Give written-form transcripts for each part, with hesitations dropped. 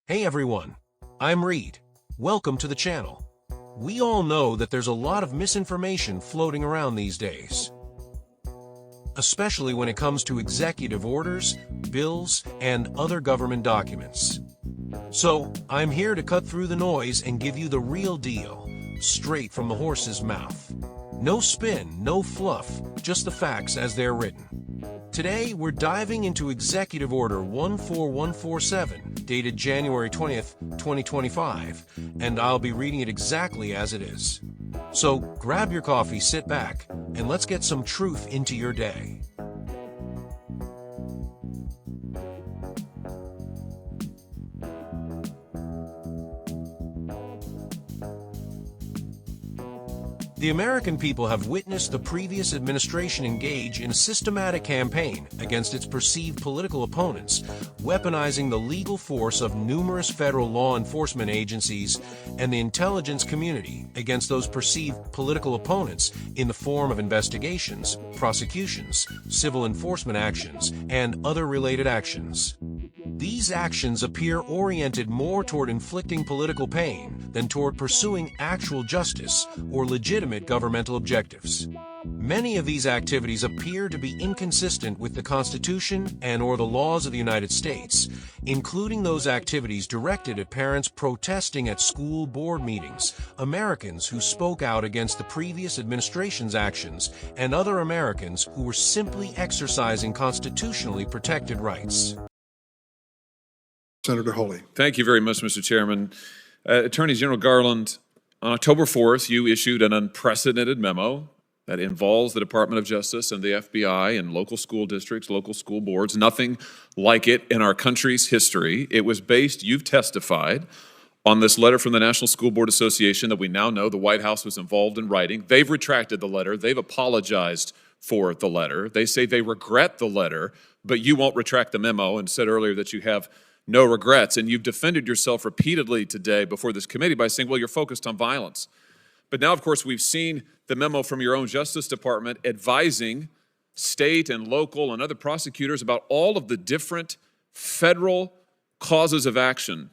Hey everyone, I'm Reid. Welcome to the channel. We all know that there's a lot of misinformation floating around these days, especially when it comes to executive orders, bills, and other government documents. So, I'm here to cut through the noise and give you the real deal, straight from the horse's mouth. No spin, no fluff, just the facts as they're written. Today, we're diving into Executive Order 14147, dated January 20th, 2025, and I'll be reading it exactly as it is. So, grab your coffee, sit back, and let's get some truth into your day. The American people have witnessed the previous administration engage in a systematic campaign against its perceived political opponents, weaponizing the legal force of numerous federal law enforcement agencies and the intelligence community against those perceived political opponents in the form of investigations, prosecutions, civil enforcement actions, and other related actions. These actions appear oriented more toward inflicting political pain than toward pursuing actual justice or legitimate governmental objectives. Many of these activities appear to be inconsistent with the Constitution and/or the laws of the United States, including those activities directed at parents protesting at school board meetings, Americans who spoke out against the previous administration's actions, and other Americans who were simply exercising constitutionally protected rights. Senator Holy. Thank you very much, Mr. Chairman. Attorney General Garland, on October 4th, you issued an unprecedented memo that involves the Department of Justice and the FBI and local school districts, local school boards, nothing like it in our country's history. It was based, you've testified, on this letter from the National School Board Association that we now know the White House was involved in writing. They've retracted the letter. They've apologized for the letter. They say they regret the letter, but you won't retract the memo and said earlier that you have no regrets. And you've defended yourself repeatedly today before this committee by saying, well, you're focused on violence. But now, of course, we've seen the memo from your own Justice Department advising state and local and other prosecutors about all of the different federal causes of action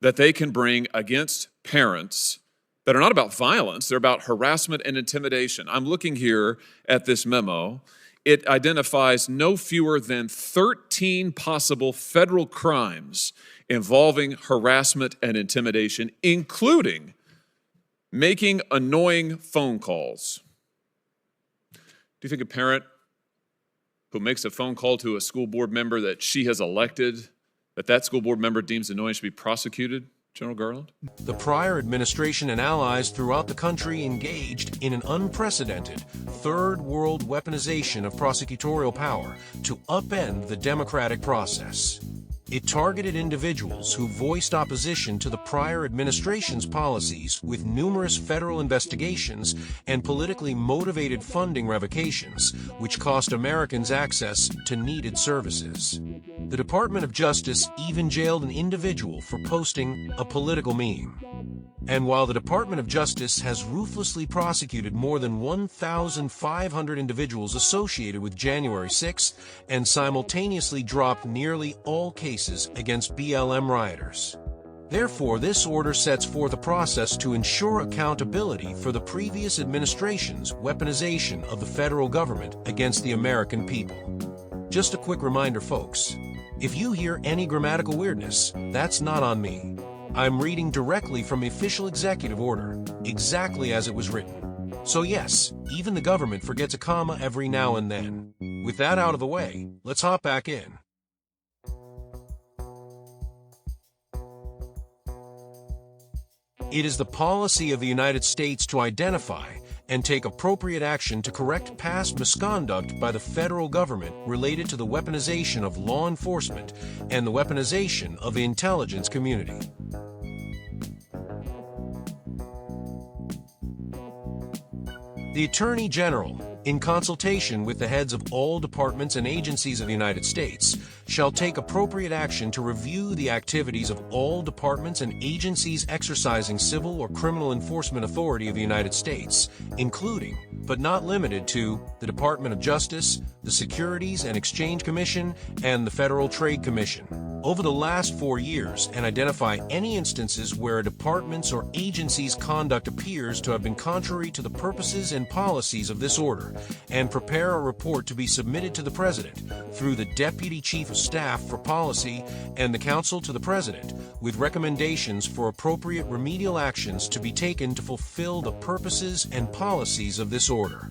that they can bring against parents that are not about violence, they're about harassment and intimidation. I'm looking here at this memo. It identifies no fewer than 13 possible federal crimes involving harassment and intimidation, including making annoying phone calls. Do you think a parent who makes a phone call to a school board member that she has elected, that school board member deems annoying, should be prosecuted? General Garland? The prior administration and allies throughout the country engaged in an unprecedented third world weaponization of prosecutorial power to upend the democratic process. It targeted individuals who voiced opposition to the prior administration's policies with numerous federal investigations and politically motivated funding revocations, which cost Americans access to needed services. The Department of Justice even jailed an individual for posting a political meme. And while the Department of Justice has ruthlessly prosecuted more than 1,500 individuals associated with January 6th and simultaneously dropped nearly all cases against BLM rioters. Therefore, this order sets forth a process to ensure accountability for the previous administration's weaponization of the federal government against the American people. Just a quick reminder, folks. If you hear any grammatical weirdness, that's not on me. I'm reading directly from the official executive order, exactly as it was written. So yes, even the government forgets a comma every now and then. With that out of the way, let's hop back in. It is the policy of the United States to identify and take appropriate action to correct past misconduct by the federal government related to the weaponization of law enforcement and the weaponization of the intelligence community. The Attorney General, in consultation with the heads of all departments and agencies of the United States, shall take appropriate action to review the activities of all departments and agencies exercising civil or criminal enforcement authority of the United States, including, but not limited to, the Department of Justice, the Securities and Exchange Commission, and the Federal Trade Commission. over the last 4 years and identify any instances where a department's or agency's conduct appears to have been contrary to the purposes and policies of this order, and prepare a report to be submitted to the President through the Deputy Chief of Staff for Policy and the Council to the President, with recommendations for appropriate remedial actions to be taken to fulfill the purposes and policies of this order.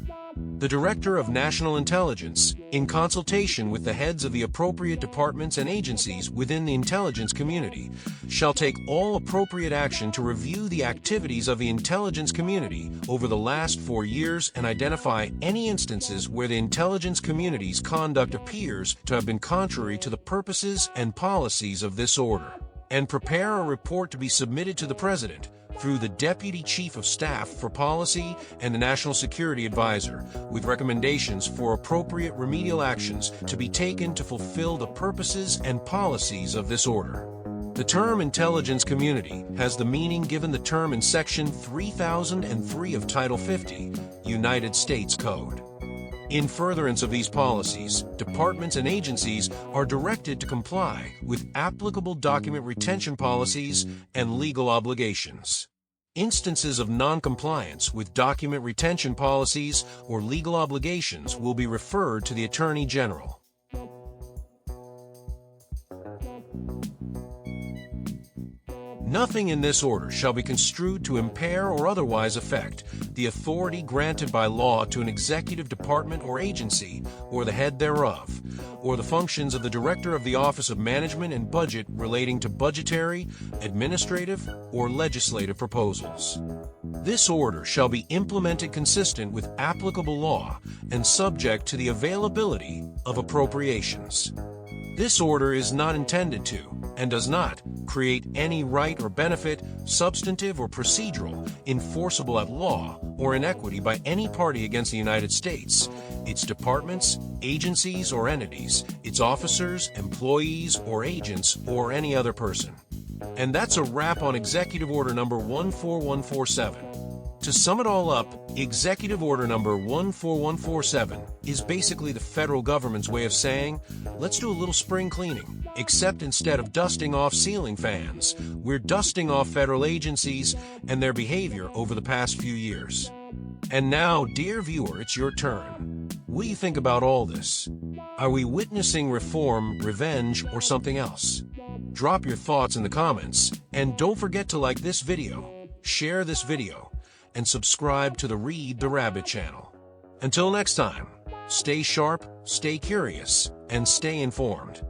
The Director of National Intelligence, in consultation with the heads of the appropriate departments and agencies within the intelligence community, shall take all appropriate action to review the activities of the intelligence community over the last 4 years and identify any instances where the intelligence community's conduct appears to have been contrary to the purposes and policies of this order, and prepare a report to be submitted to the President through the Deputy Chief of Staff for Policy and the National Security Advisor, with recommendations for appropriate remedial actions to be taken to fulfill the purposes and policies of this order. The term intelligence community has the meaning given the term in Section 3003 of Title 50, United States Code. In furtherance of these policies, departments and agencies are directed to comply with applicable document retention policies and legal obligations. Instances of non-compliance with document retention policies or legal obligations will be referred to the Attorney General. Nothing in this order shall be construed to impair or otherwise affect the authority granted by law to an executive department or agency, or the head thereof, or the functions of the Director of the Office of Management and Budget relating to budgetary, administrative, or legislative proposals. This order shall be implemented consistent with applicable law and subject to the availability of appropriations. This order is not intended to, and does not, create any right or benefit, substantive or procedural, enforceable at law or in equity by any party against the United States, its departments, agencies or entities, its officers, employees or agents, or any other person. And that's a wrap on Executive Order number 14147. To sum it all up, Executive Order number 14147 is basically the federal government's way of saying, let's do a little spring cleaning, except instead of dusting off ceiling fans, we're dusting off federal agencies and their behavior over the past few years. And now, dear viewer, it's your turn. What do you think about all this? Are we witnessing reform, revenge, or something else? Drop your thoughts in the comments, and don't forget to like this video, share this video, and subscribe to the Reid the Rabbit channel. Until next time, stay sharp, stay curious, and stay informed.